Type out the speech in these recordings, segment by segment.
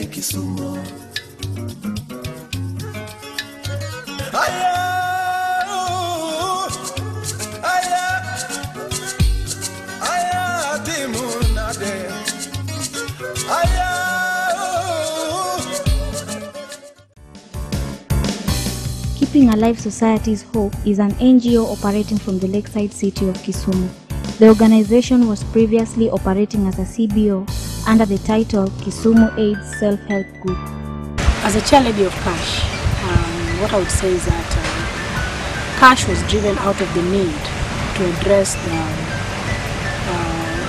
Kisumu. Keeping Alive Society's Hope is an NGO operating from the lakeside city of Kisumu. The organization was previously operating as a CBO under the title Kisumu AIDS Self-Help Group. As a chairlady of KASH, what I would say is that KASH was driven out of the need to address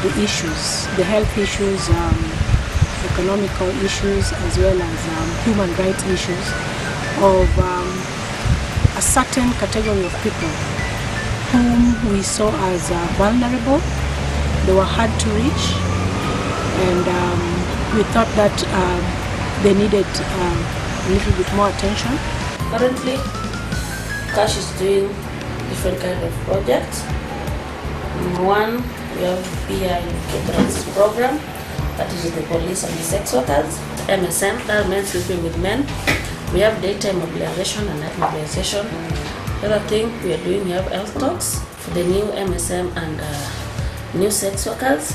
the issues, the health issues, economical issues, as well as human rights issues of a certain category of people whom we saw as vulnerable. They were hard to reach, and we thought that they needed a little bit more attention. Currently, KASH is doing different kind of projects. One, we have peer veterans program, that is with the police and the sex workers. MSM, that men sleeping with men. We have daytime mobilization and night mobilization. The other thing we are doing, we have health talks for the new MSM and new sex workers.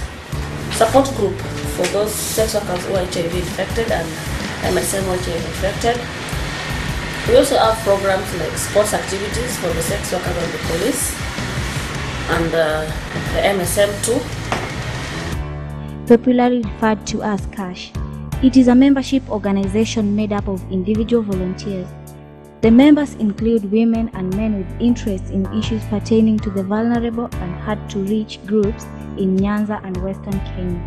Support group for those sex workers who are HIV infected and MSM who are HIV infected. We also have programs like sports activities for the sex workers and the police, and the MSM too. Popularly referred to as KASH, it is a membership organization made up of individual volunteers. The members include women and men with interests in issues pertaining to the vulnerable and hard-to-reach groups in Nyanza and Western Kenya.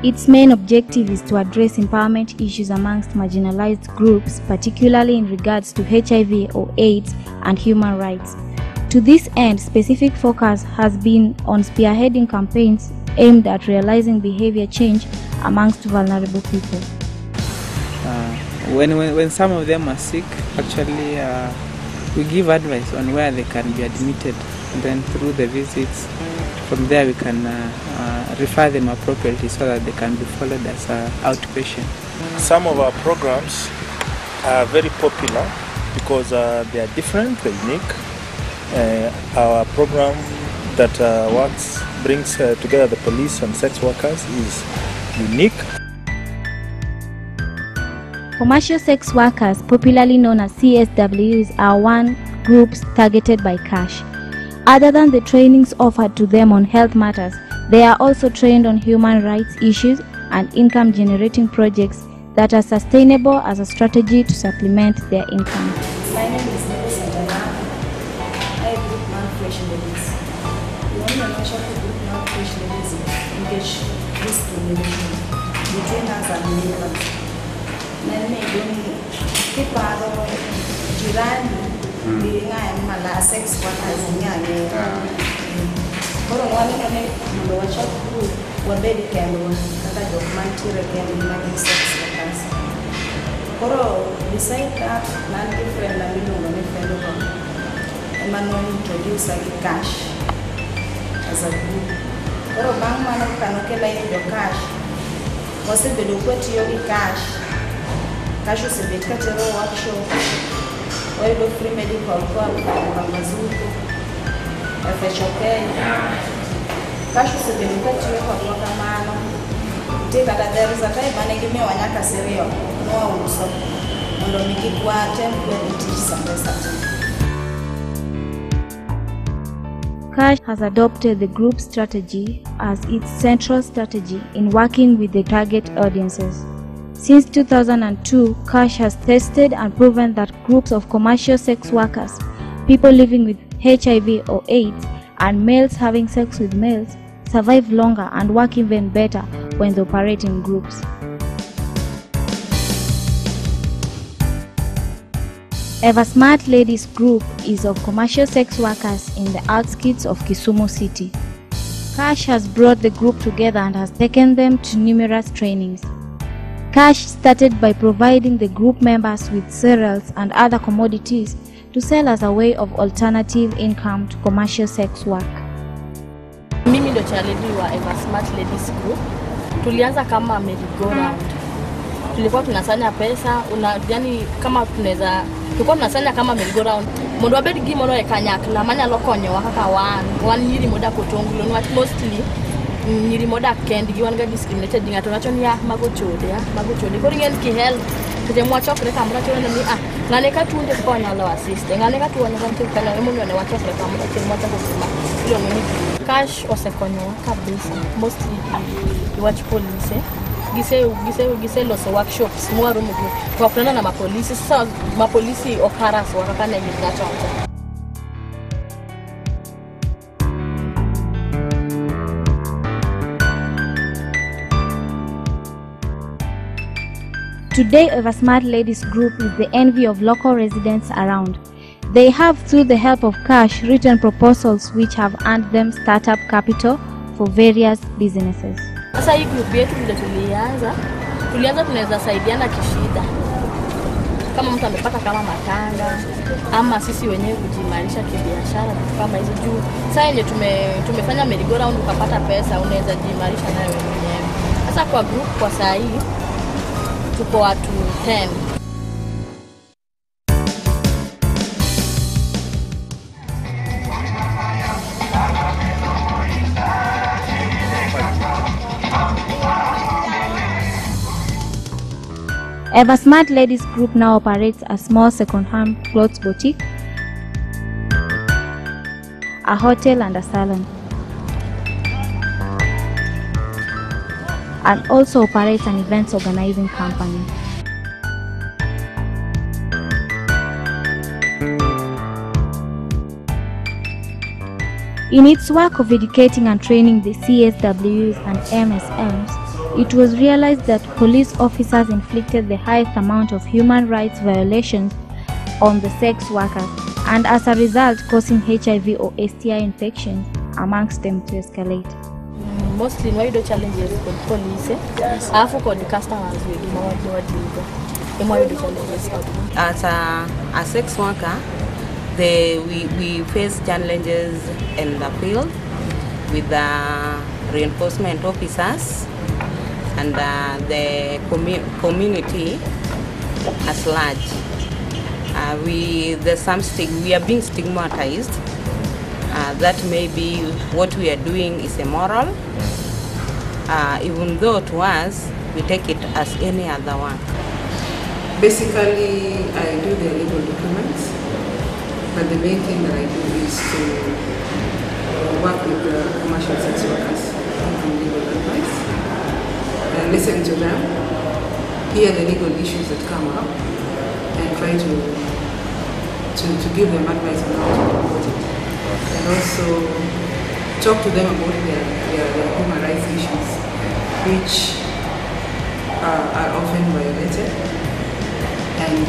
Its main objective is to address empowerment issues amongst marginalized groups, particularly in regards to HIV or AIDS and human rights. To this end, specific focus has been on spearheading campaigns aimed at realizing behavior change amongst vulnerable people. When some of them are sick, actually we give advice on where they can be admitted, and then through the visits, from there we can refer them appropriately so that they can be followed as outpatient. Some of our programs are very popular because they are different, they're unique. Our program that brings together the police and sex workers is unique. Commercial sex workers, popularly known as CSWs, are one groups targeted by KASH. Other than the trainings offered to them on health matters, they are also trained on human rights issues and income-generating projects that are sustainable as a strategy to supplement their income. My name is I group malnutrition ladies. The only mention of group malnutrition ladies engage discrimination between us and neighbors. Many people jirani being mala sex workers nyane. Koro wale kane ndo wachap group wabedi kendo kaka Governmental kendo sex workers. Koro beside that, non different na bilungo ni friend ko. Emmanuel introduce KASH as a group. Koro bang mano kanokela hiyo KASH. Wase bedo kweti yo KASH. KASH usebet katero workshop. Waido free medical camp kwa mazuko. FHOK. KASH usebet katero kwa kamano. Take that there is a time when give me wanyaka serio. No uso. Ndo mikikwa temple teach something. KASH has adopted the group strategy as its central strategy in working with the target audiences. Since 2002, KASH has tested and proven that groups of commercial sex workers, people living with HIV or AIDS, and males having sex with males survive longer and work even better when they operate in groups. Ever Smart Ladies Group is of commercial sex workers in the outskirts of Kisumu city. KASH has brought the group together and has taken them to numerous trainings. KASH started by providing the group members with cereals and other commodities to sell as a way of alternative income to commercial sex work. Mimi ndo chairlady wa Ever Smart Ladies Group. Tulianza kama merry-go-round. Tulikuwa tunasanya pesa, yani kama tulikuwa tunasanya kama merry-go-round. Mundu wa bedi gimo no ekanyakla manya lokonyo wakaka wan nyiri moda kotongulo no mostly nyiri moda kendi gi wan ga discriminated ngato nacho ni mago chode ko ringen ki help te mwachokre kamra chone ni ngane ka tunde ko nyalo assist ngane ka tuwa nyalo kana emo ne wachokre kamra te mwachako kuma ilo ngeni KASH osekonyo kabisa mostly watch police gise loso workshops mwaro mugo kwa kuna na mapolisi sasa mapolisi okaras wakakana ngato. Today, Ever Smart Ladies Group is the envy of local residents around. They have, through the help of KASH, written proposals which have earned them startup capital for various businesses. Sasa hii group yetu ndio tulianza tunaweza saidiana kishida. Kama mtu amepata kama matanga ama sisi wenyewe kujimarisha kibiashara kama hizo juu. Sasa yenye tumefanya merry-go-round ukapata pesa unaweza jimarisha nayo mwenyewe. Sasa kwa group kwa saa hii tuko watu 10. Ever Smart Ladies Group now operates a small second-hand clothes boutique, a hotel and a salon, and also operates an events organizing company. In its work of educating and training the CSWs and MSMs, it was realized that police officers inflicted the highest amount of human rights violations on the sex workers, and as a result causing HIV or STI infections amongst them to escalate. Mostly why the challenges with police afu kwa customers wengi mawadi wadigo why the challenges as a sex worker we face challenges in the field with the reinforcement officers and the community as large. We are being stigmatized that maybe what we are doing is immoral, even though to us we take it as any other one. Basically, I do the legal documents, but the main thing that I do is to work with the commercial sex workers and legal advice. Listen to them, hear the legal issues that come up, and try to give them advice on how to report it. And also talk to them about their human rights issues, which are often violated, and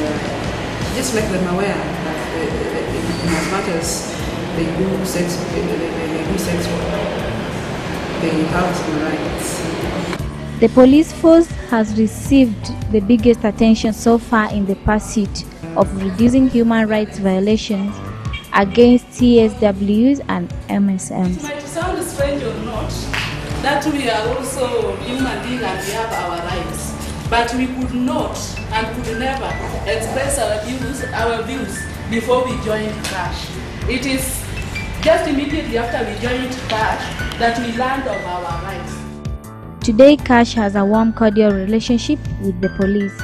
just make them aware that in as much as they do sex work, they have some rights. The police force has received the biggest attention so far in the pursuit of reducing human rights violations against CSWs and MSMs. It might sound strange or not that we are also human beings and we have our rights, but we could not and could never express our views before we joined KASH. It is just immediately after we joined KASH that we learned of our rights. Today, KASH has a warm, cordial relationship with the police.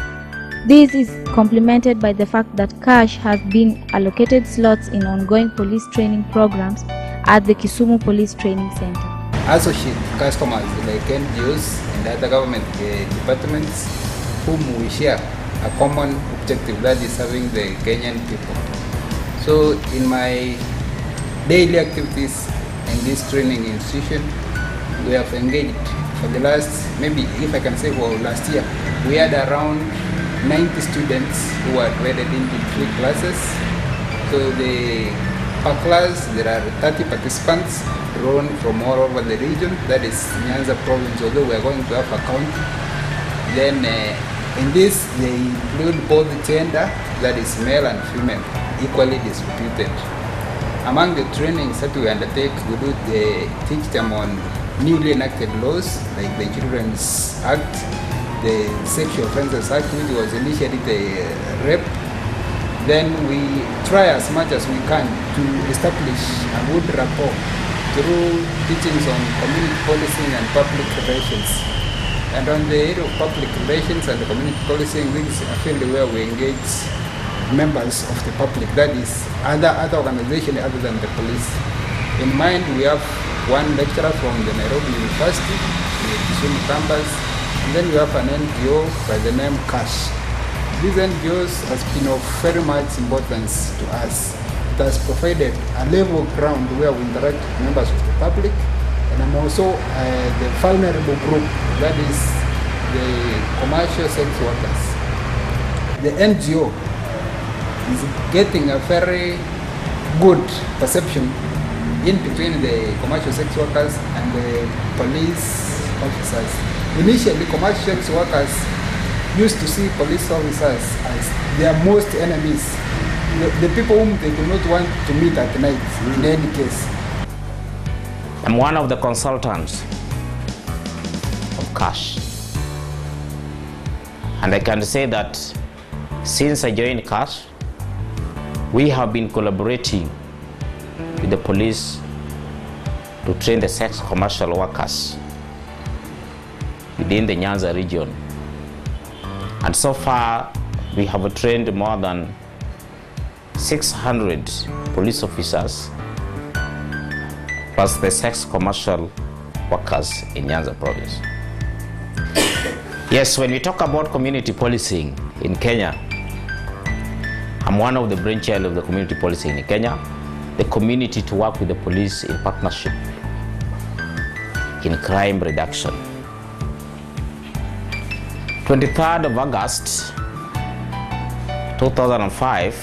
This is complemented by the fact that KASH has been allocated slots in ongoing police training programs at the Kisumu Police Training Center. Associate customers like NGOs and other government departments whom we share a common objective, that is serving the Kenyan people. So in my daily activities in this training institution, we have engaged for the last, maybe if I can say for last year, we had around 90 students who are graded into 3 classes. So per class there are 30 participants drawn from all over the region, that is Nyanza province, although we are going to have a count. Then In this, they include both gender, that is male and female, equally distributed. Among the trainings that we undertake, we teach them on newly enacted laws like the Children's Act, the Sexual Offences Act, which was initially the rape. Then we try as much as we can to establish a good rapport through teachings on community policing and public relations. And on the area of public relations and the community policing, this is a field where we engage members of the public, that is other organizations other than the police. In mind, we have one lecturer from the Nairobi University, the Kisumu campus, and then we have an NGO by the name KASH. These NGOs has been of very much importance to us. It has provided a level ground where we interact with members of the public, and I'm also the vulnerable group, that is the commercial sex workers. The NGO is getting a very good perception in between the commercial sex workers and the police officers. Initially, commercial sex workers used to see police officers as their most enemies, the people whom they do not want to meet at night in any case. I'm one of the consultants of KASH, and I can say that since I joined KASH, we have been collaborating with the police to train the sex commercial workers within the Nyanza region. And so far, we have trained more than 600 police officers plus the sex commercial workers in Nyanza province. Yes, when we talk about community policing in Kenya, I'm one of the brainchild of the community policing in Kenya, the community to work with the police in partnership in crime reduction. 23rd of August 2005,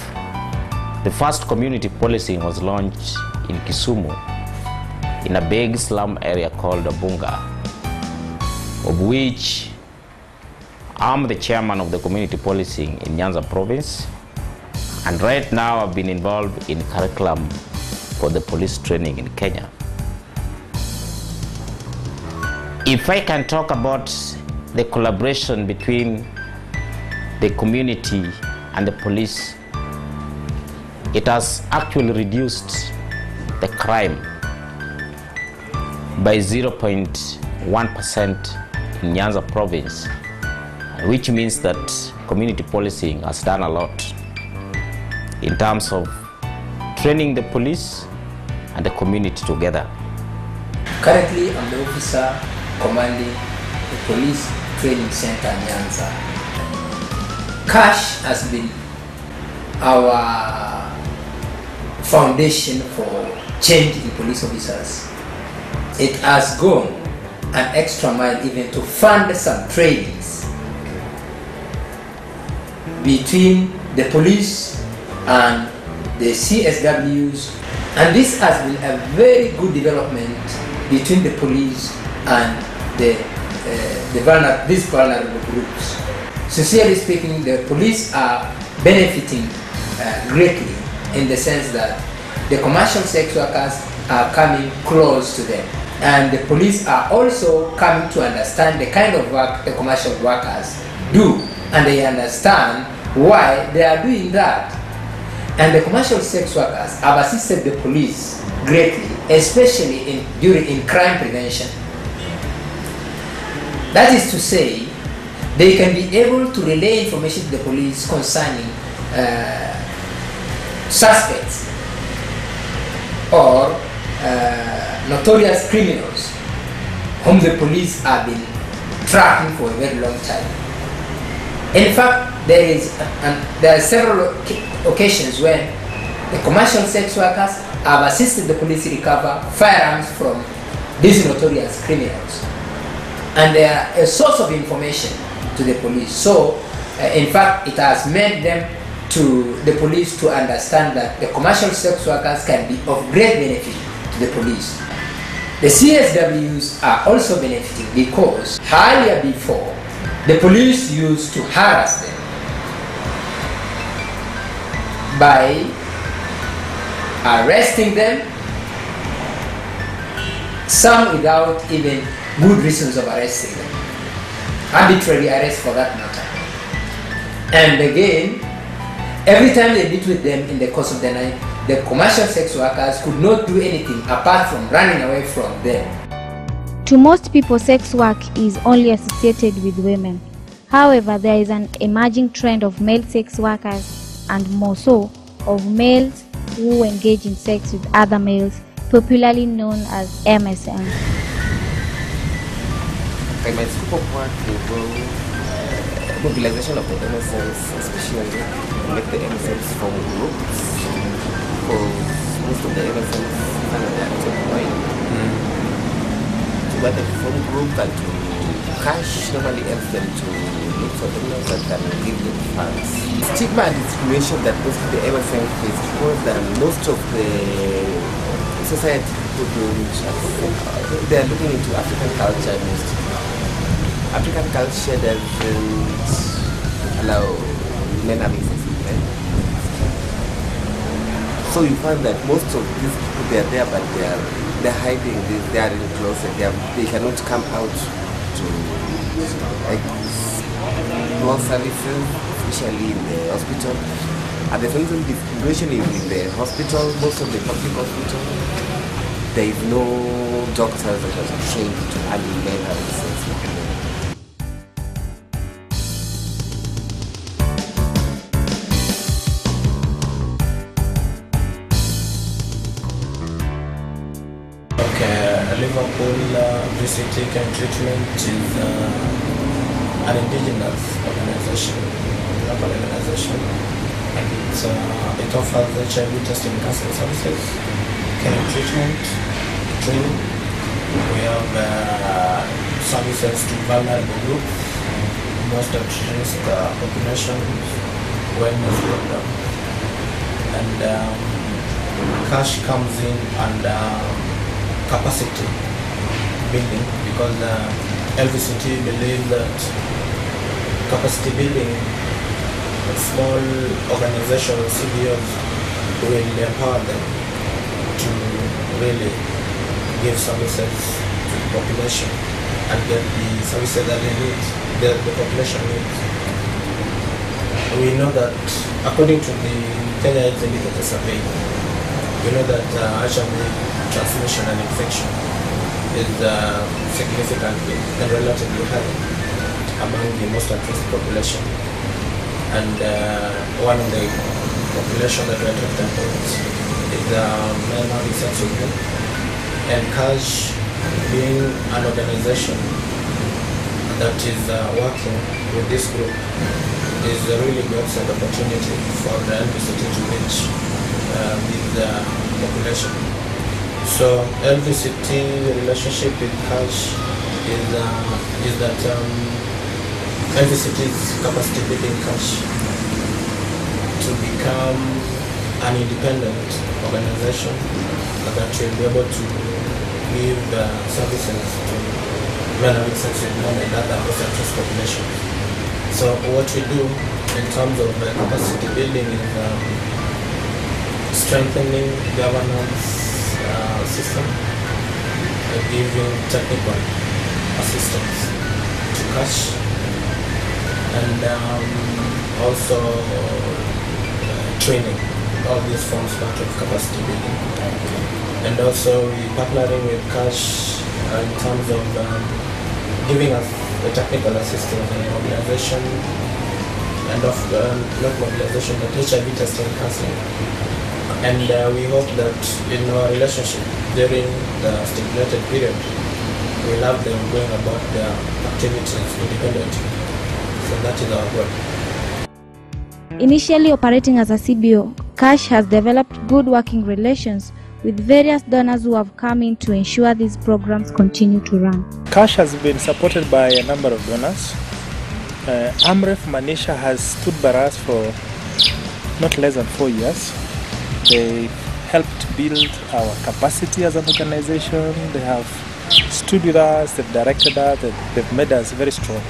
the first community policing was launched in Kisumu in a big slum area called Bunga, of which I'm the chairman of the community policing in Nyanza province, and right now I've been involved in curriculum for the police training in Kenya. If I can talk about the collaboration between the community and the police, it has actually reduced the crime by 0.1% in Nyanza province, which means that community policing has done a lot in terms of training the police and the community together. Currently, I'm the officer commanding the Police Training Center Nyanza. KASH has been our foundation for change in police officers. It has gone an extra mile even to fund some trainings between the police and the CSWs, and this has been a very good development between the police and these vulnerable groups. Sincerely speaking, the police are benefiting greatly in the sense that the commercial sex workers are coming close to them, and the police are also coming to understand the kind of work the commercial workers do, and they understand why they are doing that. And the commercial sex workers have assisted the police greatly, especially in crime prevention. That is to say, they can be able to relay information to the police concerning suspects or notorious criminals whom the police have been tracking for a very long time. In fact, there are several occasions when the commercial sex workers have assisted the police recover firearms from these notorious criminals, and they are a source of information to the police. So, in fact, it has made the police to understand that the commercial sex workers can be of great benefit to the police. The CSWs are also benefiting because earlier before, the police used to harass them by arresting them, some without even good reasons of arresting them, arbitrary arrest for that matter. And again, every time they meet with them in the course of the night, the commercial sex workers could not do anything apart from running away from them. To most people, sex work is only associated with women. However, there is an emerging trend of male sex workers, and more so, of males who engage in sex with other males, popularly known as MSM. My scope of work will mobilization of the MSMs, especially make the MSMs form groups, because most of the MSMs are employed. To whether to form groups and to KASH normally helps them to look for donors that can give them funds. Stigma and discrimination that most of the MSMs face, because most of the society people don't, they are looking into African culture mostly. African culture doesn't allow men having sex with men. So you find that most of these people, they are there, but they're hiding, they are in the closet, they cannot come out to like more services, especially in the hospital. And the reason discrimination is in the hospital, most of the public hospitals, there is no doctors that are trained to handle men having sex with men. Liverpool VCT Care Treatment is an indigenous organization, local organization, and it offers HIV testing and counseling services, care and treatment, training. We have services to vulnerable groups, most at risk populations, wellness program, and KASH comes in and capacity building, because LVCT believes that capacity building small organizations, CBOs, will empower them to really give services to the population and get the services that they need, the population needs. We know that according to the Kenya AIDS Indicator Survey, we know that HIV transmission and infection is significantly and relatively high among the most at-risk population. And one of the population that we are talking about is men having sex with men. And KASH, being an organization that is working with this group, is a really good opportunity for the LVCT to reach this population. So LVCT relationship with KASH is that LVCT's capacity building KASH to become an independent organization that will be able to give services to men having sex with men and other at-risk populations. So what we do in terms of capacity building is strengthening governance system, giving technical assistance to KASH, and also training. All these forms part of capacity building. And also we partnering with KASH in terms of giving us the technical assistance and mobilization, and not mobilization, but HIV testing and counseling. And we hope that in our relationship during the stipulated period, we'll have them going about their activities independently. So that is our goal. Initially operating as a CBO, KASH has developed good working relations with various donors who have come in to ensure these programs continue to run. KASH has been supported by a number of donors. AMREF Manisha has stood by us for not less than 4 years. They helped build our capacity as an organization. They have stood with us, they've directed us, they've made us very strong.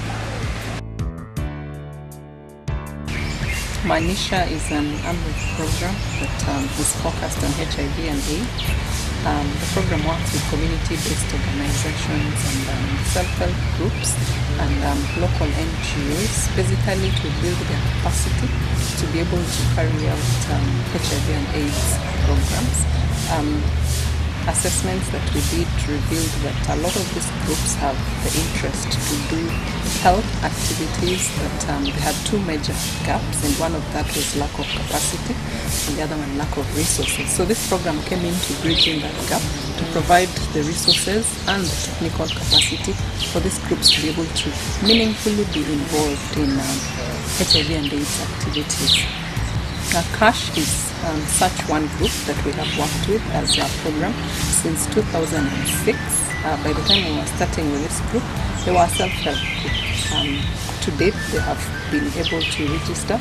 Manisha is an AMREF program that is focused on HIV and AIDS. The program works with community-based organizations and self-help groups and local NGOs, basically to build their capacity to be able to carry out HIV and AIDS programs. Assessments that we did revealed that a lot of these groups have the interest to do health activities, but they had two major gaps, and one of that was lack of capacity and the other one lack of resources. So this program came into bridging that gap to provide the resources and the technical capacity for these groups to be able to meaningfully be involved in HIV and AIDS activities. KASH is such one group that we have worked with as a program since 2006. By the time we were starting with this group, they were a self-help group. To date, they have been able to register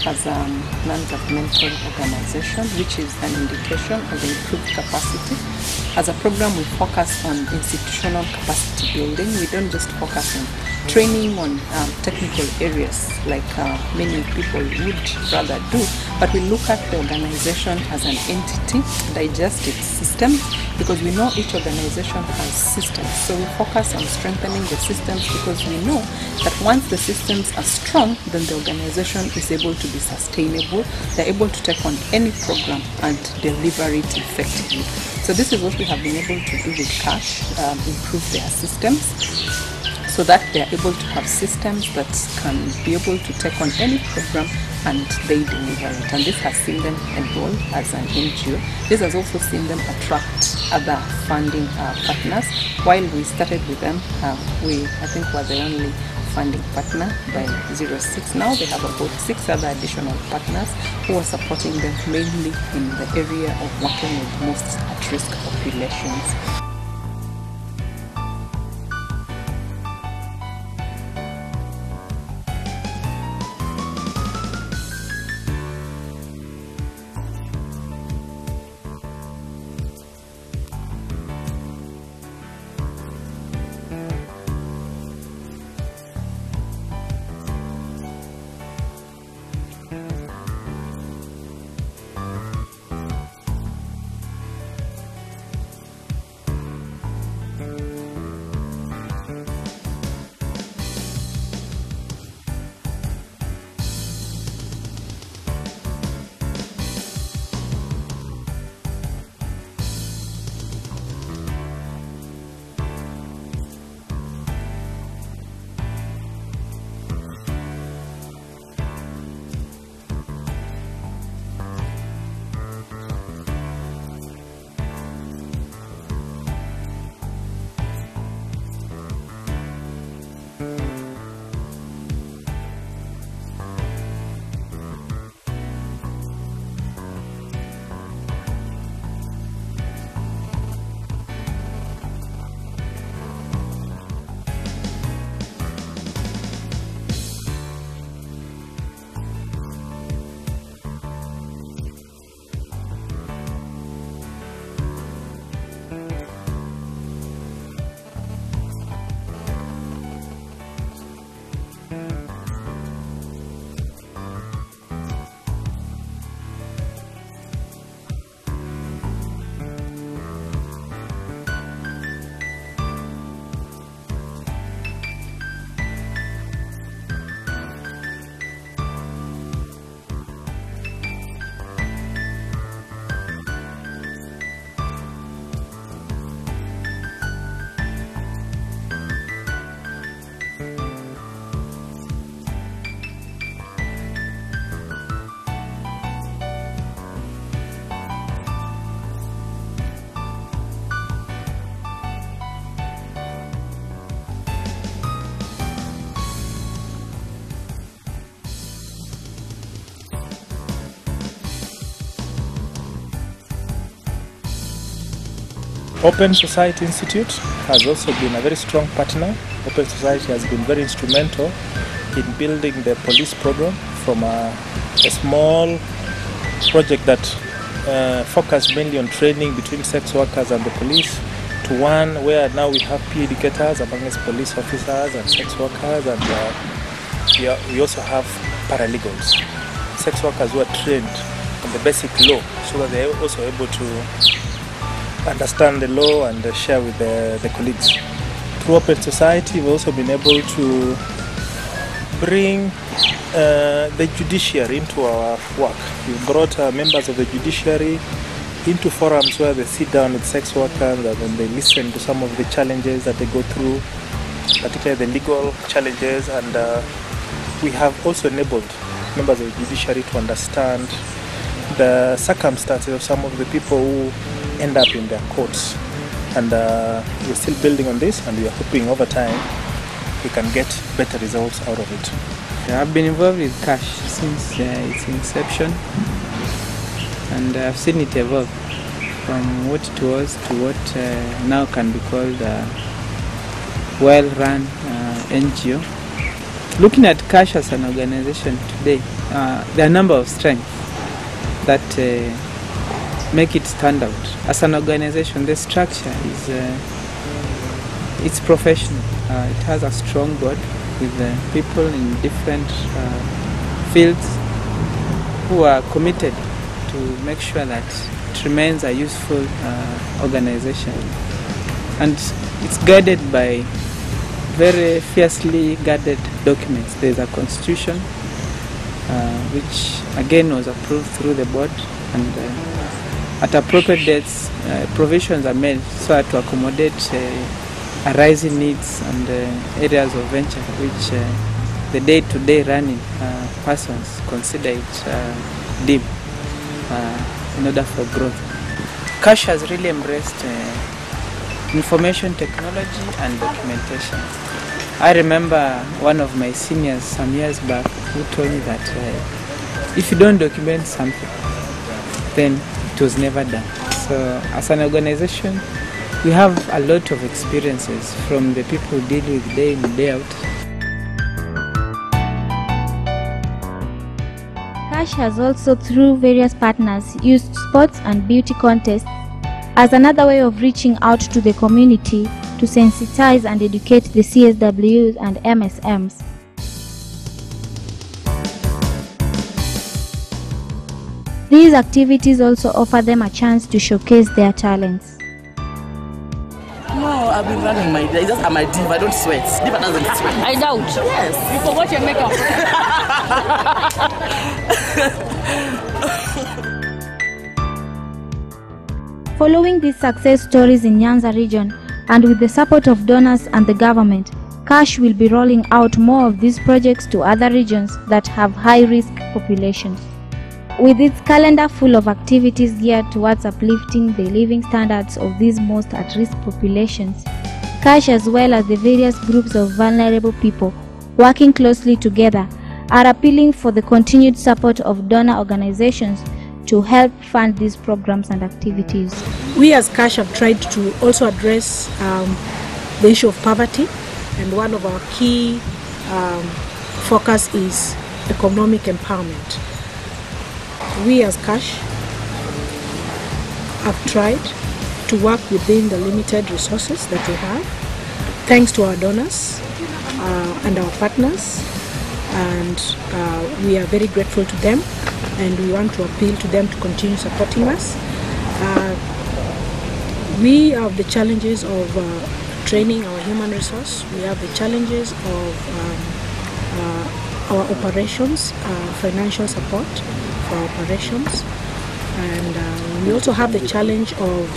as a non-governmental organization, which is an indication of improved capacity. As a program, we focus on institutional capacity building. We don't just focus on training on technical areas like many people would rather do, but we look at the organization as an entity, digest its systems, because we know each organization has systems. So we focus on strengthening the systems because we know that once the systems are strong, then the organization is able to be sustainable. They're able to take on any program and deliver it effectively. So this is what we have been able to do with KASH, improve their systems, so that they are able to have systems that can be able to take on any program and they deliver it. And this has seen them enroll as an NGO. This has also seen them attract other funding partners. While we started with them, I think were the only funding partner by 06. Now they have about 6 other additional partners who are supporting them mainly in the area of working with most at-risk populations. Open Society Institute has also been a very strong partner. Open Society has been very instrumental in building the police program from a small project that focused mainly on training between sex workers and the police to one where now we have peer educators amongst police officers and sex workers, and we also have paralegals. sex workers who are trained on the basic law, so that they are also able to understand the law and share with the colleagues. Through Open Society, we've also been able to bring the judiciary into our work. We've brought members of the judiciary into forums where they sit down with sex workers and then they listen to some of the challenges that they go through, particularly the legal challenges, and we have also enabled members of the judiciary to understand the circumstances of some of the people who end up in their courts. And we're still building on this, and we are hoping over time we can get better results out of it. I've been involved with KASH since its inception, and I've seen it evolve from what it was to what now can be called a well-run NGO. Looking at KASH as an organization today, there are a number of strengths that make it stand out. As an organization, the structure is it's professional. It has a strong board with people in different fields who are committed to make sure that it remains a useful organization. And it's guided by very fiercely guarded documents. There's a constitution which again was approved through the board, and at appropriate dates provisions are made so as to accommodate arising needs and areas of venture which the day-to-day running persons consider it deep in order for growth. KASH has really embraced information technology and documentation. I remember one of my seniors some years back who told me that if you don't document something, then it was never done. So as an organization, we have a lot of experiences from the people who deal with day in, day out. KASH has also, through various partners, used sports and beauty contests as another way of reaching out to the community to sensitize and educate the CSWs and MSMs. These activities also offer them a chance to showcase their talents. No, I've been running my day. Just I'm a diva, I don't sweat. Diva doesn't sweat. I doubt. Yes. You forgot your makeup. Following these success stories in Nyanza region, and with the support of donors and the government, KASH will be rolling out more of these projects to other regions that have high-risk populations. With its calendar full of activities geared towards uplifting the living standards of these most at-risk populations, KASH, as well as the various groups of vulnerable people working closely together, are appealing for the continued support of donor organizations to help fund these programs and activities. We as KASH have tried to also address the issue of poverty, and one of our key focus is economic empowerment. We as KASH have tried to work within the limited resources that we have, thanks to our donors and our partners, and we are very grateful to them, and we want to appeal to them to continue supporting us. We have the challenges of training our human resource. We have the challenges of our operations, financial support for our operations, and we also have the challenge of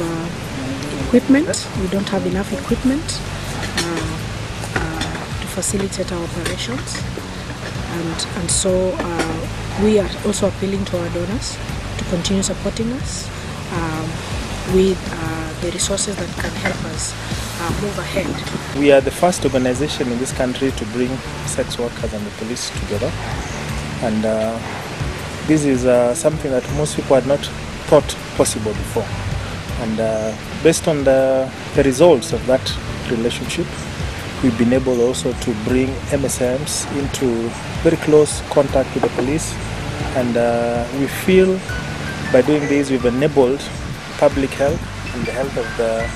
equipment. We don't have enough equipment to facilitate our operations, and so we are also appealing to our donors to continue supporting us with the resources that can help us move ahead. We are the first organization in this country to bring sex workers and the police together, and this is something that most people had not thought possible before. And based on the results of that relationship, we've been able also to bring MSMs into very close contact with the police, and we feel by doing this we've enabled public health and the health of the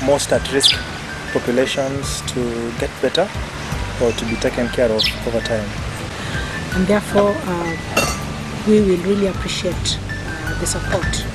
most at-risk populations to get better or to be taken care of over time. And therefore we will really appreciate the support.